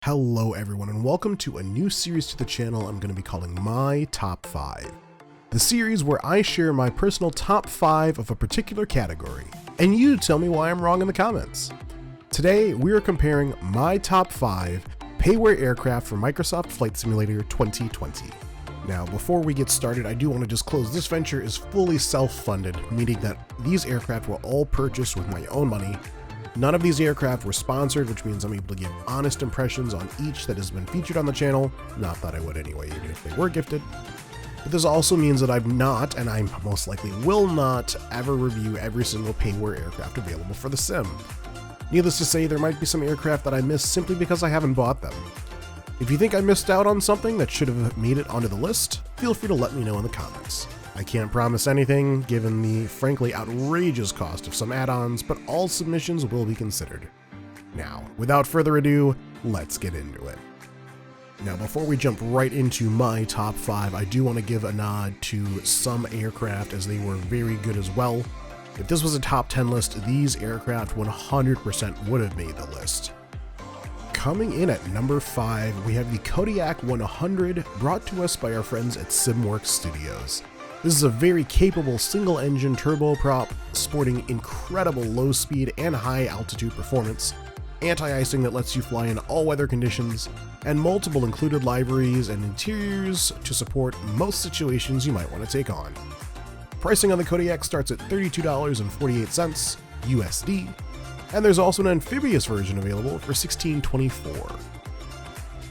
Hello everyone and welcome to a new series to the channel I'm going to be calling My Top 5. The series where I share my personal top 5 of a particular category, and you tell me why I'm wrong in the comments. Today we are comparing my top 5 Payware aircraft for Microsoft Flight Simulator 2020. Now before we get started, I do want to disclose this venture is fully self-funded, meaning that these aircraft were all purchased with my own money. None of these aircraft were sponsored, which means I'm able to give honest impressions on each that has been featured on the channel. Not that I would anyway, even if they were gifted. But this also means that I've not, and I most likely will not, ever review every single Payware aircraft available for the sim. Needless to say, there might be some aircraft that I missed simply because I haven't bought them. If you think I missed out on something that should have made it onto the list, feel free to let me know in the comments. I can't promise anything, given the frankly outrageous cost of some add-ons, but all submissions will be considered. Now, without further ado, let's get into it. Now, before we jump right into my top 5, I do want to give a nod to some aircraft as they were very good as well. If this was a top 10 list, these aircraft 100% would have made the list. Coming in at number 5, we have the Kodiak 100, brought to us by our friends at SimWorks Studios. This is a very capable single-engine turboprop, sporting incredible low speed and high altitude performance, anti-icing that lets you fly in all weather conditions, and multiple included liveries and interiors to support most situations you might want to take on. Pricing on the Kodiak starts at $32.48 USD, and there's also an amphibious version available for $16.24.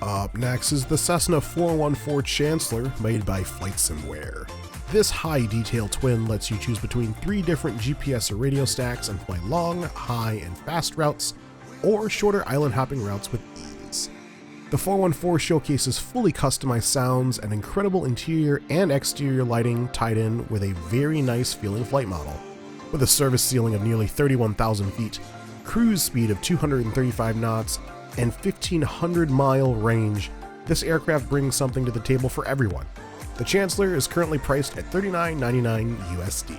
Up next is the Cessna 414 Chancellor, made by FlightSimWare. This high-detail twin lets you choose between 3 different GPS or radio stacks and fly long, high, and fast routes, or shorter island-hopping routes with ease. The 414 showcases fully customized sounds and incredible interior and exterior lighting tied in with a very nice-feeling flight model. With a service ceiling of nearly 31,000 feet, cruise speed of 235 knots, and 1,500-mile range, this aircraft brings something to the table for everyone. The Chancellor is currently priced at $39.99 USD.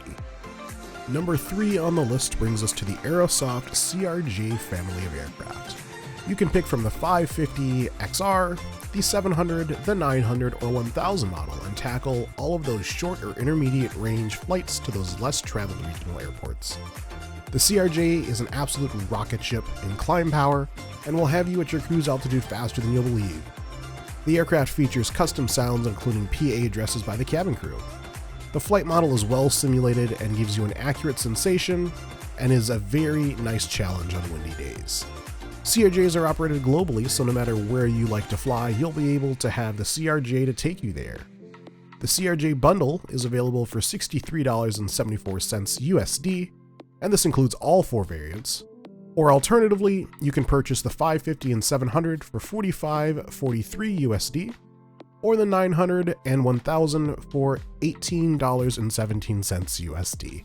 Number 3 on the list brings us to the Aerosoft CRG family of aircraft. You can pick from the 550 XR, the 700, the 900, or 1000 model and tackle all of those short or intermediate range flights to those less traveled regional airports. The CRJ is an absolute rocket ship in climb power and will have you at your cruise altitude faster than you'll believe. The aircraft features custom sounds including PA addresses by the cabin crew. The flight model is well simulated and gives you an accurate sensation and is a very nice challenge on windy days. CRJs are operated globally, so no matter where you like to fly, you'll be able to have the CRJ to take you there. The CRJ bundle is available for $63.74 USD, and this includes all 4 variants. Or alternatively, you can purchase the 550 and 700 for $45.43 USD, or the 900 and 1000 for $18.17 USD.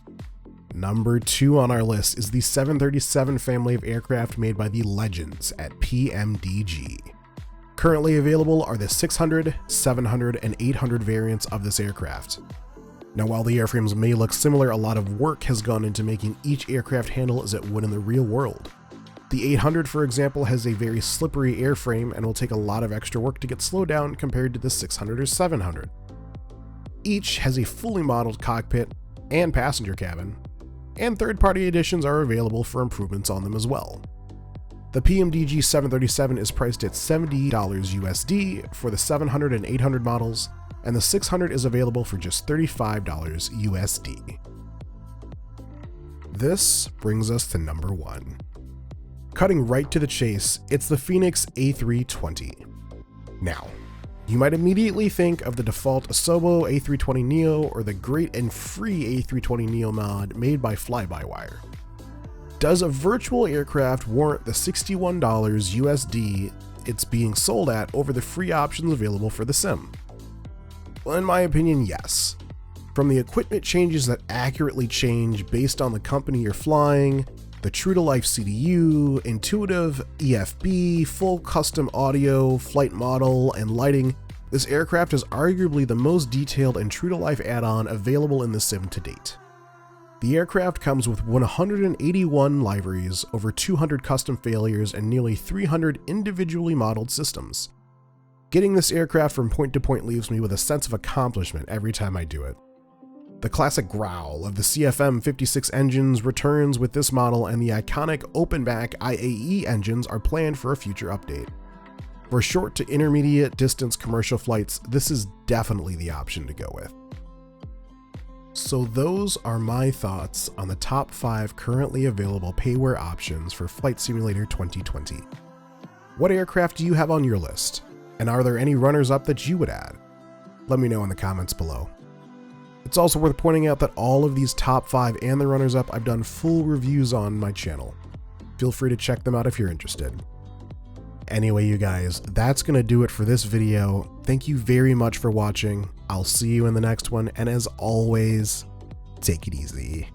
Number 2 on our list is the 737 family of aircraft made by the legends at PMDG. Currently available are the 600, 700, and 800 variants of this aircraft. Now, while the airframes may look similar, a lot of work has gone into making each aircraft handle as it would in the real world. The 800, for example, has a very slippery airframe and will take a lot of extra work to get slowed down compared to the 600 or 700. Each has a fully modeled cockpit and passenger cabin, and third-party editions are available for improvements on them as well. The PMDG 737 is priced at $70 USD for the 700 and 800 models, and the 600 is available for just $35 USD. This brings us to number 1. Cutting right to the chase, it's the Phoenix A320. Now, you might immediately think of the default Asobo A320neo or the great and free A320neo mod made by Fly-by-Wire. Does a virtual aircraft warrant the $61 USD it's being sold at over the free options available for the sim? Well, in my opinion, yes. From the equipment changes that accurately change based on the company you're flying, the true-to-life CDU, intuitive EFB, full custom audio, flight model, and lighting, this aircraft is arguably the most detailed and true-to-life add-on available in the sim to date. The aircraft comes with 181 liveries, over 200 custom failures, and nearly 300 individually modeled systems. Getting this aircraft from point to point leaves me with a sense of accomplishment every time I do it. The classic growl of the CFM56 engines returns with this model, and the iconic open-back IAE engines are planned for a future update. For short to intermediate distance commercial flights, this is definitely the option to go with. So those are my thoughts on the top 5 currently available Payware options for Flight Simulator 2020. What aircraft do you have on your list? And are there any runners-up that you would add? Let me know in the comments below. It's also worth pointing out that all of these top 5 and the runners-up I've done full reviews on my channel. Feel free to check them out if you're interested. Anyway, you guys, that's going to do it for this video. Thank you very much for watching. I'll see you in the next one, and as always, take it easy.